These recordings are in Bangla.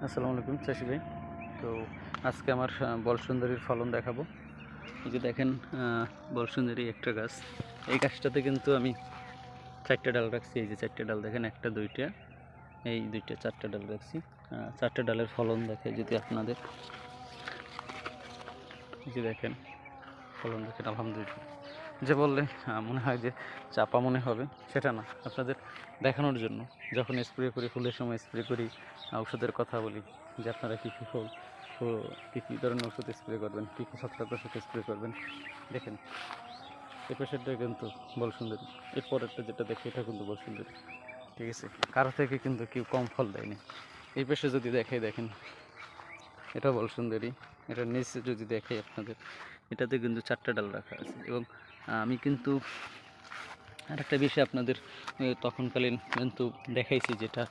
আসসালামু আলাইকুম চাষি ভাই। তো আজকে আমার বলসুন্দরীর ফলন দেখাবো। এই যে দেখেন, বলসুন্দরী একটা গাছ। এই গাছটাতে কিন্তু আমি 4টে ডাল রাখছি। এই যে 4টে ডাল দেখেন, 1টা 2টা, এই 2টা 4টে ডাল রাখছি। 4টে ডালের ফলন দেখাই যদি আপনাদের। এই যে দেখেন, ফলন দেখেন আলহামদুলিল্লাহ। যে বললে মনে হয় যে চাপা মনে হবে, সেটা না, আপনাদের দেখানোর জন্য। যখন স্প্রে করি, ফুলের সময় স্প্রে করি, ঔষধের কথা বলি যে আপনারা কী কী ফুল ও কী কী ধরনের ওষুধ স্প্রে করবেন, কী কী ছত্রাকনাশক স্প্রে করবেন। দেখেন, এই পেশেন্টটা কিন্তু বলসুন্দরী, এর পরেরটা যেটা দেখে এটা কিন্তু বলসুন্দরী। ঠিক আছে, কারো থেকে কিন্তু কেউ কম ফল দেয়নি। এই পেশে যদি দেখেন, এটা বলসুন্দরী। এটার নিচে যদি দেখে আপনাদের, এটাতে কিন্তু 4টে ডাল রাখা আছে। এবং আমি কিন্তু আরেকটা বিষয় আপনাদের তখনকালীন কিন্তু দেখাইছি, যেটা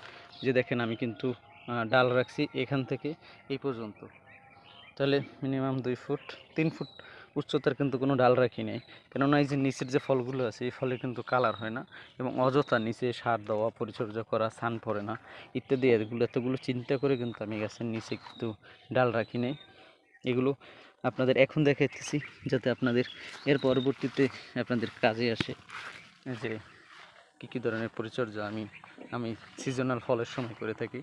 যে দেখেন আমি কিন্তু ডাল রাখছি এখান থেকে এই পর্যন্ত। তাহলে মিনিমাম 2 ফুট 3 ফুট উচ্চতার কিন্তু কোনো ডাল রাখি নাই। কেননা এই যে নিচের যে ফলগুলো আছে, এই ফলে কিন্তু কালার হয় না, এবং অযথা নিচে সার দেওয়া, পরিচর্যা করা, ছান পড়ে না ইত্যাদি, এতগুলো চিন্তা করে কিন্তু আমি গাছের নিচে কিন্তু ডাল রাখি নাই। এগুলো আপনাদের এখন দেখাইতেছি, যাতে আপনাদের এর পরবর্তীতে আপনাদের কাজে আসে, যে কী কী ধরনের পরিচর্যা আমি সিজনাল ফলের সময় করে থাকি।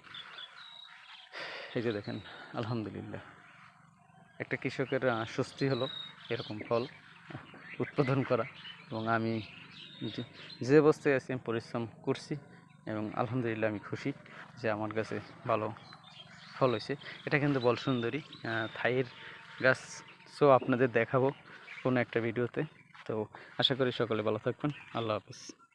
এই যে দেখেন, আলহামদুলিল্লাহ, একটা কৃষকের স্বস্তি হলো এরকম ফল উৎপাদন করা। এবং আমি যে অবস্থায় আছি, আমি পরিশ্রম করছি, এবং আলহামদুলিল্লাহ আমি খুশি যে আমার কাছে ভালো ফল হয়েছে। এটা কিন্তু বলসুন্দরী থাইয়ের গাছ। সো আপনাদের দেখাবো কোনো একটা ভিডিওতে। তো আশা করি সকলে ভালো থাকবেন। আল্লাহ হাফিজ।